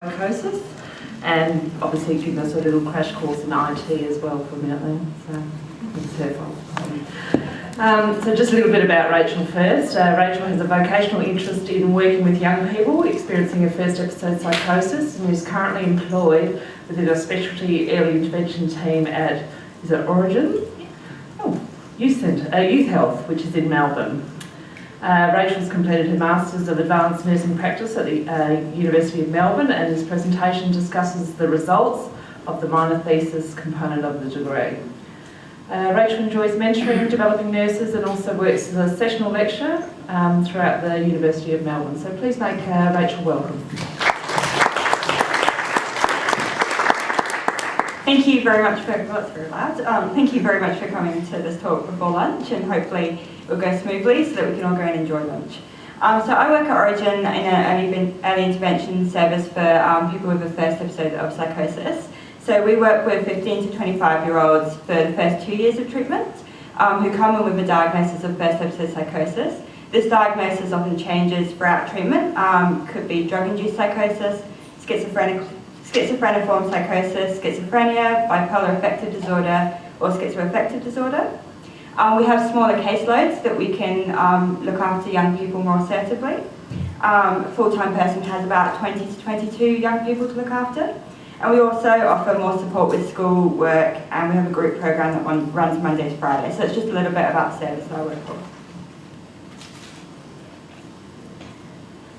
psychosis, and obviously giving us a little crash course in IT as well for a minute then, so it's her fault. So just a little bit about Rachel first. Rachel has a vocational interest in working with young people experiencing a first episode psychosis and is currently employed within a specialty early intervention team at, is it Origin? Oh, Youth Health, which is in Melbourne. Rachel's completed her Masters of Advanced Nursing Practice at the University of Melbourne, and this presentation discusses the results of the minor thesis component of the degree. Rachel enjoys mentoring and developing nurses and also works as a sessional lecturer throughout the University of Melbourne. So please make Rachel welcome. Thank you very much for, that's very loud. Thank you very much for coming to this talk before lunch, and hopefully it will go smoothly so that we can all go and enjoy lunch. So I work at Origin in an early intervention service for people with a first episode of psychosis. So we work with 15 to 25-year-olds for the first 2 years of treatment who come in with a diagnosis of first episode psychosis. This diagnosis often changes throughout treatment. Could be drug-induced psychosis, schizophreniform psychosis, schizophrenia, bipolar affective disorder, or schizoaffective disorder. We have smaller caseloads that we can look after young people more assertively. A full-time person has about 20 to 22 young people to look after. And we also offer more support with school work, and we have a group program that runs Monday to Friday. So it's just a little bit about the service that I work for.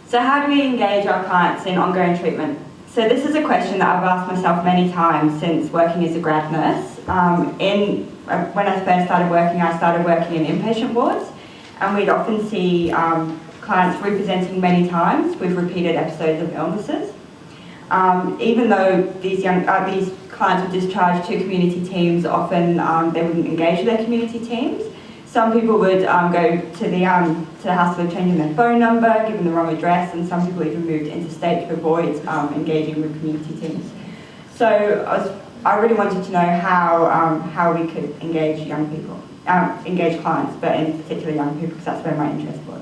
So how do we engage our clients in ongoing treatment? So this is a question that I've asked myself many times since working as a grad nurse. When I first started working in inpatient wards, and we'd often see clients representing many times with repeated episodes of illnesses. Even though these clients were discharged to community teams, often they wouldn't engage with their community teams. Some people would go to the hospital changing their phone number, given the wrong address, and some people even moved interstate to avoid engaging with community teams. So I really wanted to know how we could engage young people, engage clients, but in particular young people, because that's where my interest was.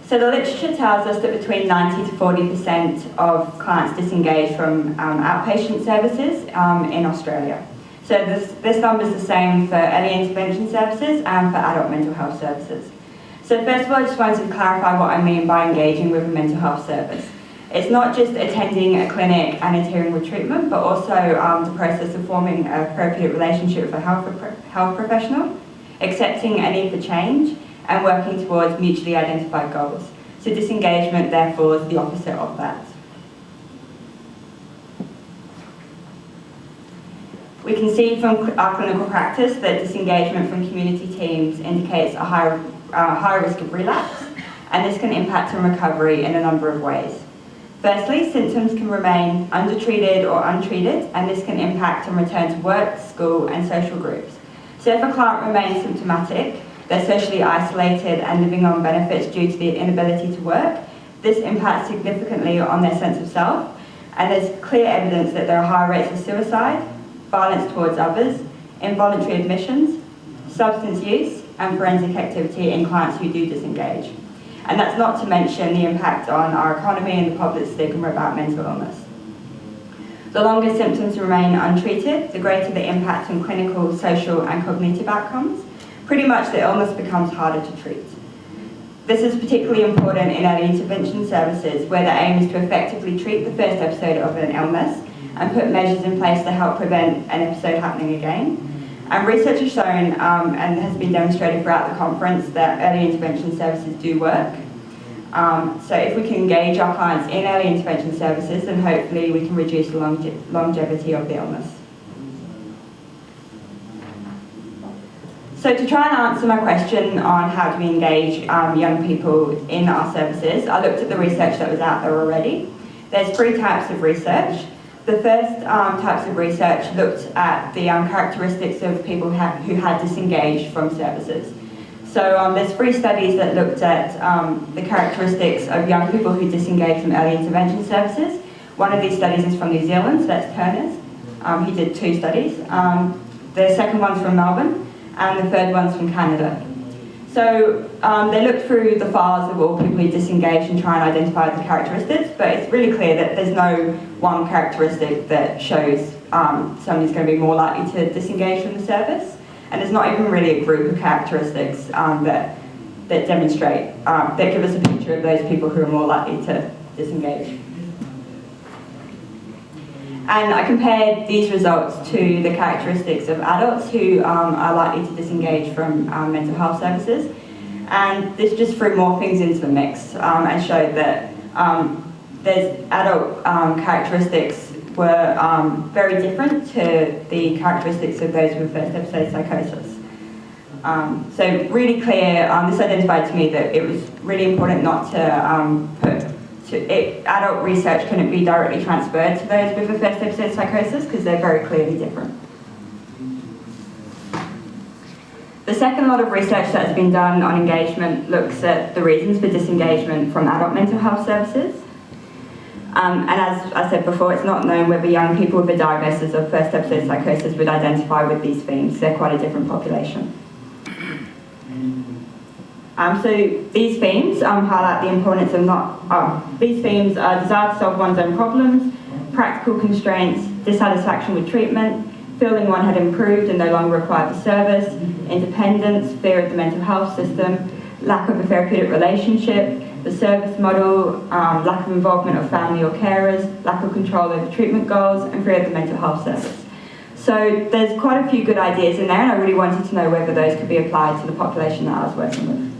So the literature tells us that between 90 to 40% of clients disengage from outpatient services in Australia. So this number is the same for early intervention services and for adult mental health services. So first of all, I just wanted to clarify what I mean by engaging with a mental health service. It's not just attending a clinic and adhering with treatment, but also the process of forming an appropriate relationship with a health professional, accepting a need for change, and working towards mutually identified goals. So disengagement, therefore, is the opposite of that. We can see from our clinical practice that disengagement from community teams indicates a higher risk of relapse, and this can impact on recovery in a number of ways. Firstly, symptoms can remain undertreated or untreated, and this can impact on return to work, school, and social groups. So if a client remains symptomatic, they're socially isolated and living on benefits due to the inability to work, this impacts significantly on their sense of self, and there's clear evidence that there are higher rates of suicide, violence towards others, involuntary admissions, substance use, and forensic activity in clients who do disengage. And that's not to mention the impact on our economy and the public stigma about mental illness. The longer symptoms remain untreated, the greater the impact on clinical, social, and cognitive outcomes. Pretty much the illness becomes harder to treat. This is particularly important in early intervention services, where the aim is to effectively treat the first episode of an illness and put measures in place to help prevent an episode happening again. And research has shown and has been demonstrated throughout the conference that early intervention services do work. So if we can engage our clients in early intervention services, then hopefully we can reduce the longevity of the illness. So to try and answer my question on how do we engage young people in our services, I looked at the research that was out there already. There's 3 types of research. The first types of research looked at the characteristics of people who had disengaged from services. So there's 3 studies that looked at the characteristics of young people who disengage from early intervention services. One of these studies is from New Zealand, so that's Turner's. He did 2 studies. The second one's from Melbourne, and the third one's from Canada. So they looked through the files of all people who disengaged and try and identify the characteristics, but it's really clear that there's no one characteristic that shows somebody's going to be more likely to disengage from the service, and there's not even really a group of characteristics that demonstrate, that give us a picture of those people who are more likely to disengage. And I compared these results to the characteristics of adults who are likely to disengage from mental health services. And this just threw more things into the mix and showed that there's adult characteristics were very different to the characteristics of those with first episode psychosis. So really clear, this identified to me that it was really important not to adult research couldn't be directly transferred to those with a first episode psychosis because they're very clearly different. The second lot of research that has been done on engagement looks at the reasons for disengagement from adult mental health services. And as I said before, it's not known whether young people with a diagnosis of first episode psychosis would identify with these themes. They're quite a different population. So these themes highlight the importance of these themes are desire to solve one's own problems, practical constraints, dissatisfaction with treatment, feeling one had improved and no longer required the service, independence, fear of the mental health system, lack of a therapeutic relationship, the service model, lack of involvement of family or carers, lack of control over treatment goals, and fear of the mental health service. So there's quite a few good ideas in there, and I really wanted to know whether those could be applied to the population that I was working with.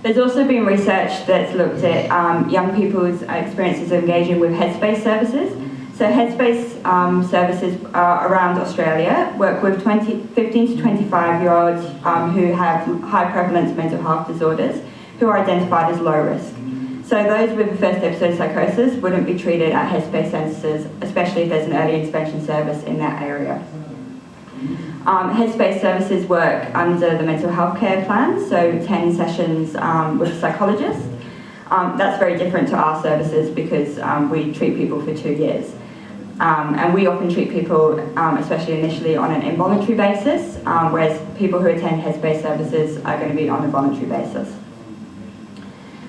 There's also been research that's looked at young people's experiences of engaging with Headspace services. So Headspace services around Australia work with 15 to 25-year-olds who have high prevalence mental health disorders who are identified as low risk. So those with a first episode psychosis wouldn't be treated at Headspace centres, especially if there's an early intervention service in that area. Headspace services work under the mental health care plan, so 10 sessions with a psychologist. That's very different to our services because we treat people for 2 years. And we often treat people, especially initially, on an involuntary basis, whereas people who attend Headspace services are going to be on a voluntary basis.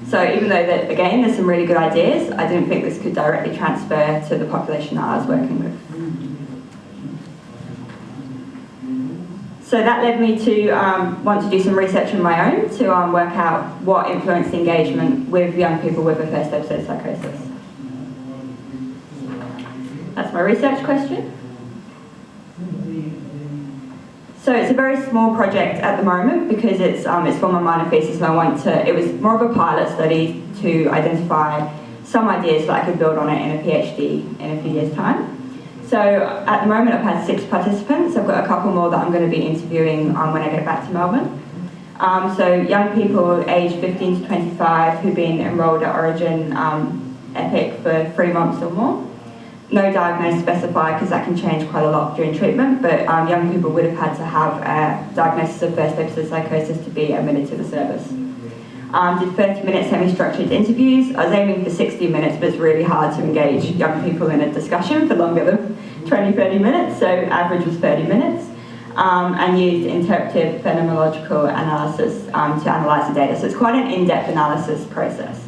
So even though, again, there's some really good ideas, I didn't think this could directly transfer to the population that I was working with. So that led me to want to do some research on my own to work out what influenced engagement with young people with a first episode psychosis. That's my research question. So it's a very small project at the moment because it's for my minor thesis, and it was more of a pilot study to identify some ideas that I could build on it in a PhD in a few years' time. So at the moment I've had 6 participants. I've got a couple more that I'm going to be interviewing when I get back to Melbourne. So young people aged 15 to 25 who've been enrolled at Origin EPIC for 3 months or more. No diagnosis specified because that can change quite a lot during treatment, but young people would have had to have a diagnosis of first episode psychosis to be admitted to the service. Did 30-minute semi-structured interviews. I was aiming for 60 minutes, but it's really hard to engage young people in a discussion for longer than 20-30 minutes, so average was 30 minutes, and used interpretive phenomenological analysis to analyse the data. So it's quite an in-depth analysis process.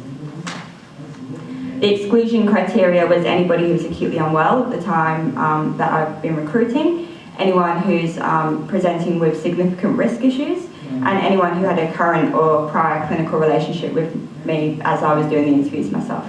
The exclusion criteria was anybody who was acutely unwell at the time that I've been recruiting, anyone who's presenting with significant risk issues, and anyone who had a current or prior clinical relationship with me as I was doing the interviews myself.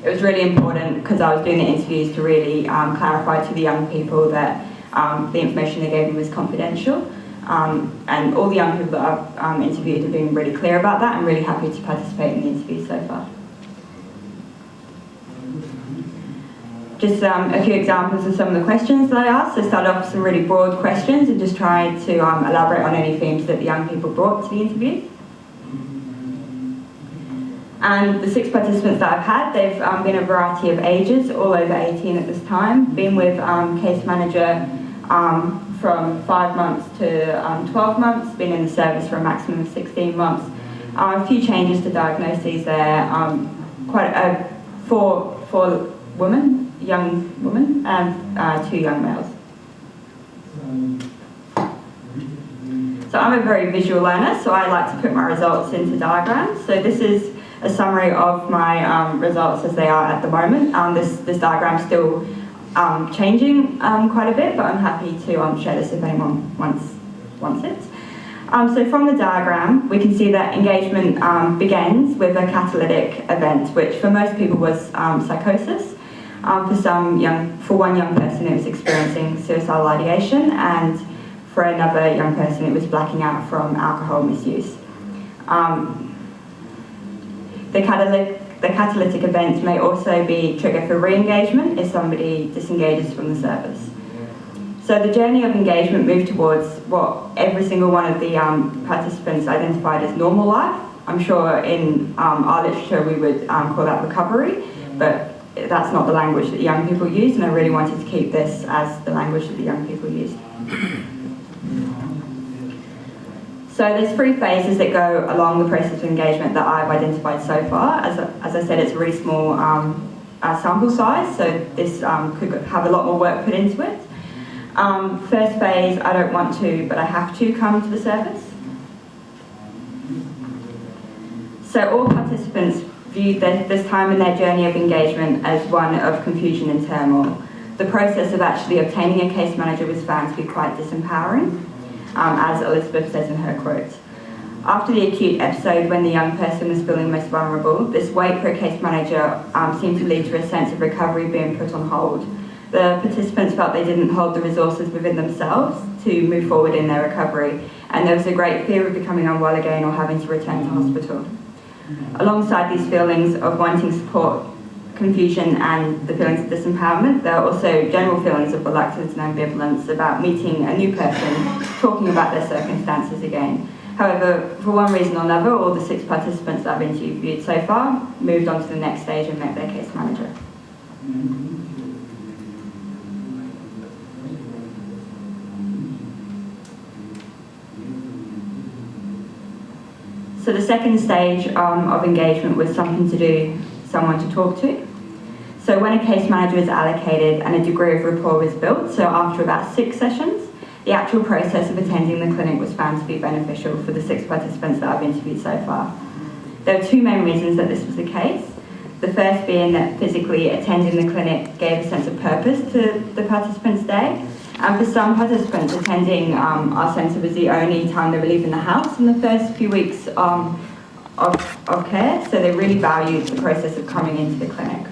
It was really important because I was doing the interviews to really clarify to the young people that the information they gave me was confidential. And all the young people that I've interviewed have been really clear about that. I'm really happy to participate in the interviews so far. Just a few examples of some of the questions that I asked. I started off with some really broad questions and just tried to elaborate on any themes that the young people brought to the interview. And the 6 participants that I've had, they've been a variety of ages, all over 18 at this time. Been with case manager from 5 months to 12 months, been in the service for a maximum of 16 months. A few changes to diagnoses there, quite 4 young women and 2 young males. So I'm a very visual learner, so I like to put my results into diagrams. So this is a summary of my results as they are at the moment. This diagram's still changing quite a bit, but I'm happy to share this if anyone wants it. So from the diagram, we can see that engagement begins with a catalytic event, which for most people was psychosis. For one young person, it was experiencing suicidal ideation, and for another young person, it was blacking out from alcohol misuse. The catalytic event may also be trigger for re-engagement if somebody disengages from the service. So the journey of engagement moved towards what every single one of the participants identified as normal life. I'm sure in our literature we would call that recovery, but that's not the language that the young people used, and I really wanted to keep this as the language that the young people used. So there's 3 phases that go along the process of engagement that I've identified so far. As I said, it's a really small sample size, so this could have a lot more work put into it. First phase, I don't want to, but I have to come to the service. So all participants viewed this time in their journey of engagement as one of confusion and turmoil. The process of actually obtaining a case manager was found to be quite disempowering, as Elizabeth says in her quote. After the acute episode when the young person was feeling most vulnerable, this wait for a case manager seemed to lead to a sense of recovery being put on hold. The participants felt they didn't hold the resources within themselves to move forward in their recovery, and there was a great fear of becoming unwell again or having to return to hospital. Alongside these feelings of wanting support, confusion and the feelings of disempowerment, there are also general feelings of reluctance and ambivalence about meeting a new person, talking about their circumstances again. However, for one reason or another, all the 6 participants that I've interviewed so far moved on to the next stage and met their case manager. So the second stage of engagement was someone to talk to. So when a case manager is allocated and a degree of rapport was built, so after about 6 sessions, the actual process of attending the clinic was found to be beneficial for the 6 participants that I've interviewed so far. There are 2 main reasons that this was the case. The first being that physically attending the clinic gave a sense of purpose to the participants' day. And for some participants, attending our centre was the only time they were leaving the house in the first few weeks of care, so they really valued the process of coming into the clinic.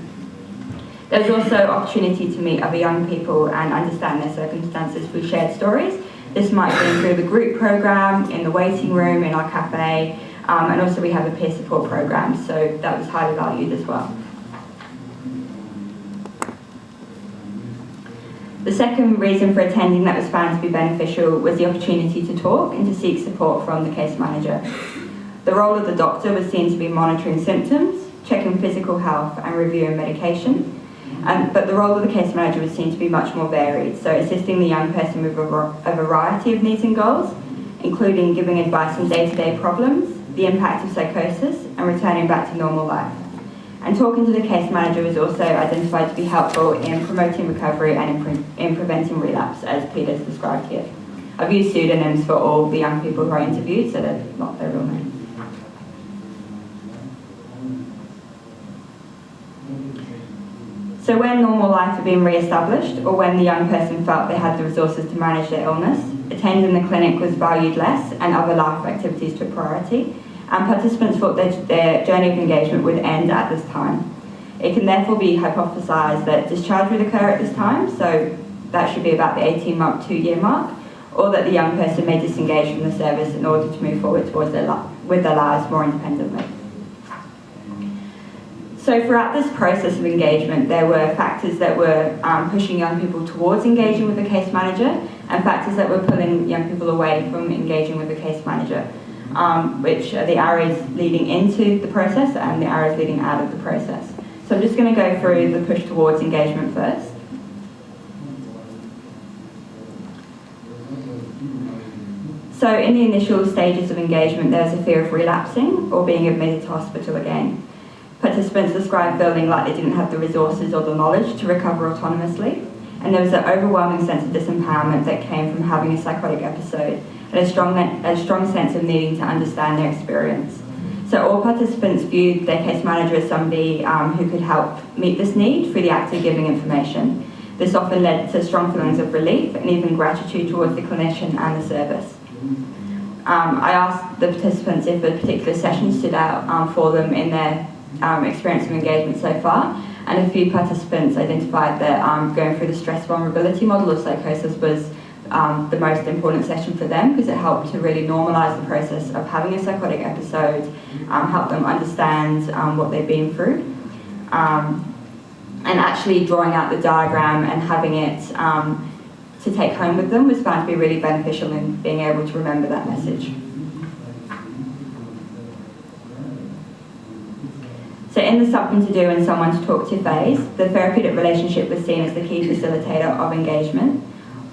There was also opportunity to meet other young people and understand their circumstances through shared stories. This might be through the group program, in the waiting room, in our cafe, and also we have a peer support program, so that was highly valued as well. The second reason for attending that was found to be beneficial was the opportunity to talk and to seek support from the case manager. The role of the doctor was seen to be monitoring symptoms, checking physical health and reviewing medication, but the role of the case manager was seen to be much more varied, so assisting the young person with a variety of needs and goals, including giving advice on day-to-day problems, the impact of psychosis, and returning back to normal life. And talking to the case manager was also identified to be helpful in promoting recovery and in preventing relapse, as Peter's described here. I've used pseudonyms for all the young people who I interviewed, so they're not their real names. So when normal life had been re-established, or when the young person felt they had the resources to manage their illness, attending the clinic was valued less and other life activities took priority, and participants thought their journey of engagement would end at this time. It can therefore be hypothesised that discharge would occur at this time, so that should be about the 18-month, 2-year mark, or that the young person may disengage from the service in order to move forward towards with their lives more independently. So throughout this process of engagement, there were factors that were pushing young people towards engaging with the case manager, and factors that were pulling young people away from engaging with the case manager, which are the arrows leading into the process and the arrows leading out of the process. So I'm just going to go through the push towards engagement first. So in the initial stages of engagement, there was a fear of relapsing or being admitted to hospital again. Participants described feeling like they didn't have the resources or the knowledge to recover autonomously, and there was an overwhelming sense of disempowerment that came from having a psychotic episode and a strong sense of needing to understand their experience. So all participants viewed their case manager as somebody who could help meet this need through the act of giving information. This often led to strong feelings of relief and even gratitude towards the clinician and the service. I asked the participants if a particular session stood out for them in their experience of engagement so far, and a few participants identified that going through the stress vulnerability model of psychosis was the most important session for them, because it helped to really normalise the process of having a psychotic episode, help them understand what they've been through, and actually drawing out the diagram and having it to take home with them was found to be really beneficial in being able to remember that message. So in the something to do and someone to talk to phase, the therapeutic relationship was seen as the key facilitator of engagement.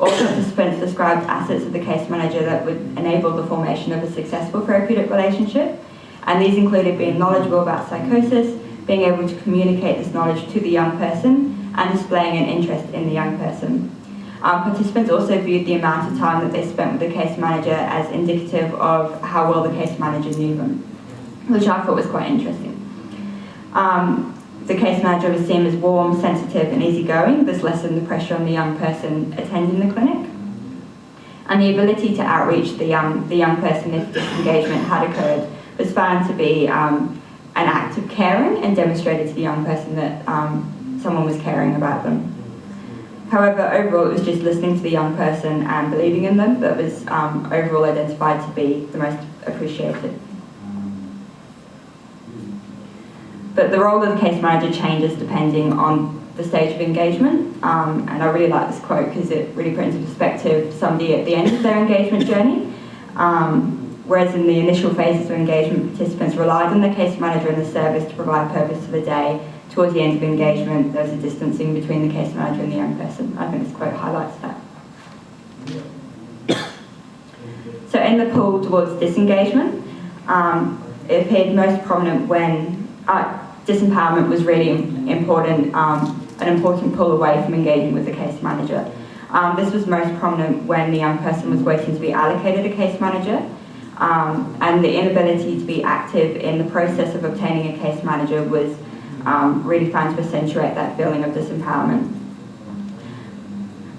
All participants described assets of the case manager that would enable the formation of a successful therapeutic relationship, and these included being knowledgeable about psychosis, being able to communicate this knowledge to the young person, and displaying an interest in the young person. Participants also viewed the amount of time that they spent with the case manager as indicative of how well the case manager knew them, which I thought was quite interesting. The case manager was seen as warm, sensitive and easygoing. This lessened the pressure on the young person attending the clinic. And the ability to outreach the young person if disengagement had occurred was found to be an act of caring and demonstrated to the young person that someone was caring about them. However, overall it was just listening to the young person and believing in them that was overall identified to be the most appreciated. But the role of the case manager changes depending on the stage of engagement, and I really like this quote because it really puts into perspective somebody at the end of their engagement journey. Whereas in the initial phases of engagement, participants relied on the case manager and the service to provide purpose to the day. Towards the end of engagement, there was a distancing between the case manager and the young person. I think this quote highlights that. So in the pull towards disengagement, it appeared most prominent when disempowerment was really important, an important pull away from engaging with the case manager. This was most prominent when the young person was waiting to be allocated a case manager, and the inability to be active in the process of obtaining a case manager was really found to accentuate that feeling of disempowerment.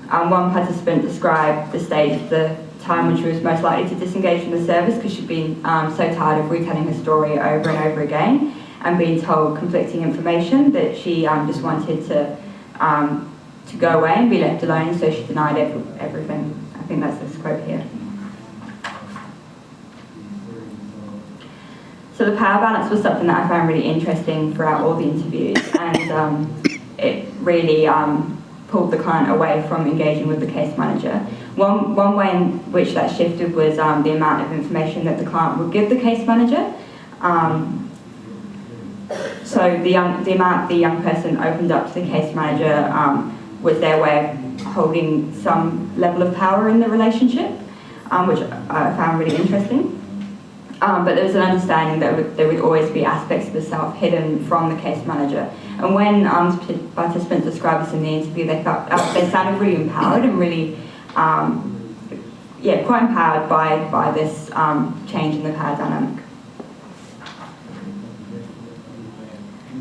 One participant described the time when she was most likely to disengage from the service because she'd been so tired of retelling her story over and over again and being told conflicting information that she just wanted to go away and be left alone, so she denied everything. I think that's this quote here. So the power balance was something that I found really interesting throughout all the interviews, and it really pulled the client away from engaging with the case manager. One way in which that shifted was the amount of information that the client would give the case manager. So the amount the young person opened up to the case manager was their way of holding some level of power in the relationship, which I found really interesting. But there was an understanding that there would always be aspects of the self hidden from the case manager. And when participants described this in the interview, they sounded really empowered and really, quite empowered by this change in the power dynamic.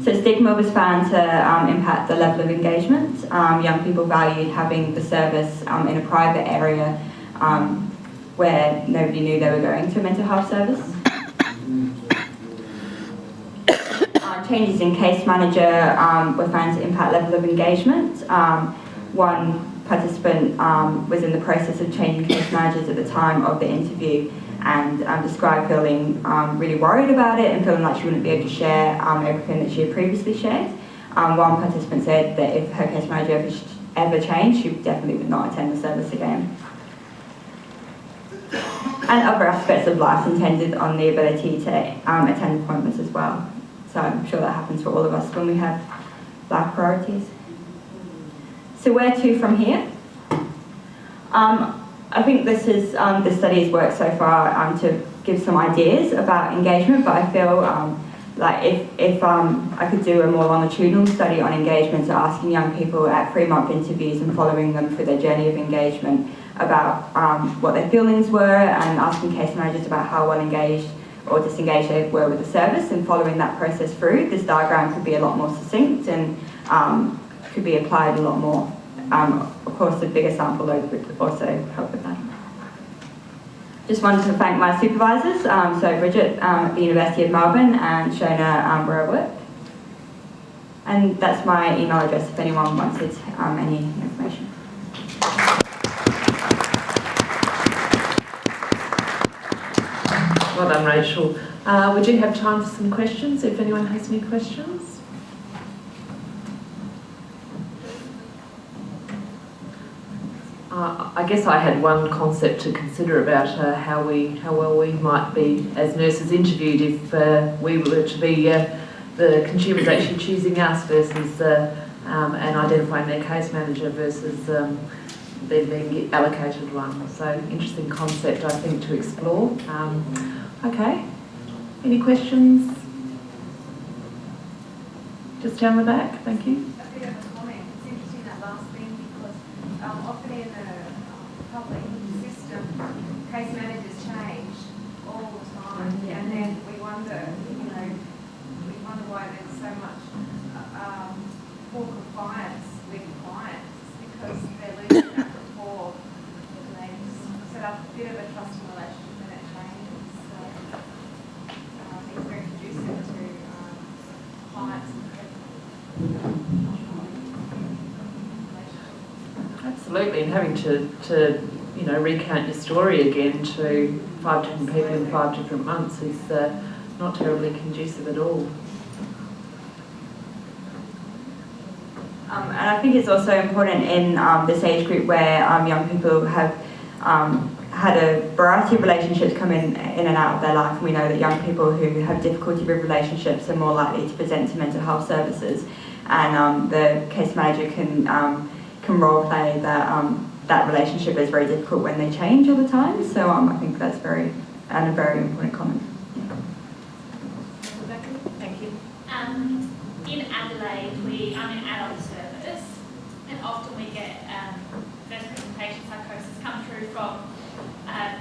So stigma was found to impact the level of engagement. Young people valued having the service in a private area where nobody knew they were going to a mental health service. Changes in case manager were found to impact level of engagement. One participant was in the process of changing case managers at the time of the interview and described feeling really worried about it and feeling like she wouldn't be able to share everything that she had previously shared. One participant said that if her case manager ever changed, she definitely would not attend the service again. And other aspects of life intended on the ability to attend appointments as well. So I'm sure that happens for all of us when we have life priorities. So where to from here? I think this study has worked so far to give some ideas about engagement, but I feel like if I could do a more longitudinal study on engagement, so asking young people at 3-month interviews and following them through their journey of engagement, about what their feelings were, and asking case managers about how well engaged or disengaged they were with the service, and following that process through. This diagram could be a lot more succinct and could be applied a lot more. Of course, the bigger sample load would also help with that. Just wanted to thank my supervisors, so Bridget at the University of Melbourne and Shona where I work. And that's my email address if anyone wanted any information. Well done, Rachel. We do have time for some questions, if anyone has any questions. I guess I had one concept to consider about how well we might be as nurses interviewed if we were to be the consumers actually choosing us versus and identifying their case manager versus them being allocated one. So interesting concept, I think, to explore. Okay, any questions? Just down the back, thank you. Often in the public system, case managers change all the time, and then we wonder why there's so much poor compliance with clients, because they're losing that rapport and they set up a bit of a trusting relationship and it changes. So it's very conducive to clients and Absolutely, and having to recount your story again to 5 different people in 5 different months is not terribly conducive at all. And I think it's also important in this age group where young people have had a variety of relationships come in and out of their life. And we know that young people who have difficulty with relationships are more likely to present to mental health services, and the case manager can role play that that relationship is very difficult when they change all the time. So I think that's a very important comment. Thank you. In Adelaide, I'm in adult service, and often we get first presentation psychosis come through from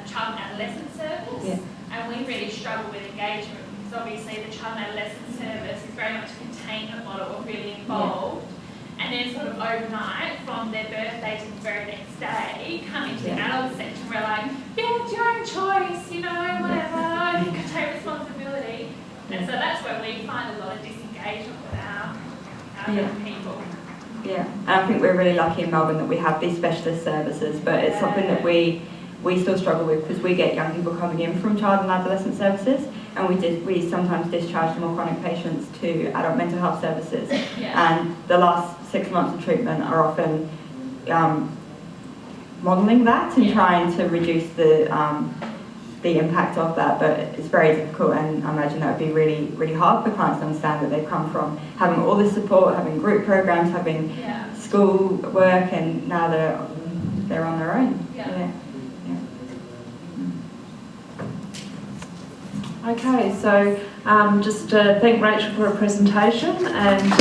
child and adolescent service, yeah. And we really struggle with engagement because obviously the child and adolescent service is very much a containment model of really involved. Yeah. And then sort of overnight, from their birthday to the very next day, coming to the adult section, we're like, yeah, it's your own choice, whatever, you can take responsibility. And so that's where we find a lot of disengagement with our young people. Yeah, and I think we're really lucky in Melbourne that we have these specialist services, but it's something that we still struggle with because we get young people coming in from child and adolescent services, and we sometimes discharge more chronic patients to adult mental health services. Yeah. And the last 6 months of treatment are often modelling that and trying to reduce the impact of that, but it's very difficult, and I imagine that would be really, really hard for clients to understand that they've come from having all this support, having group programs, having school work, and now they're on their own. Yeah. Okay, so just thank Rachel for her presentation, and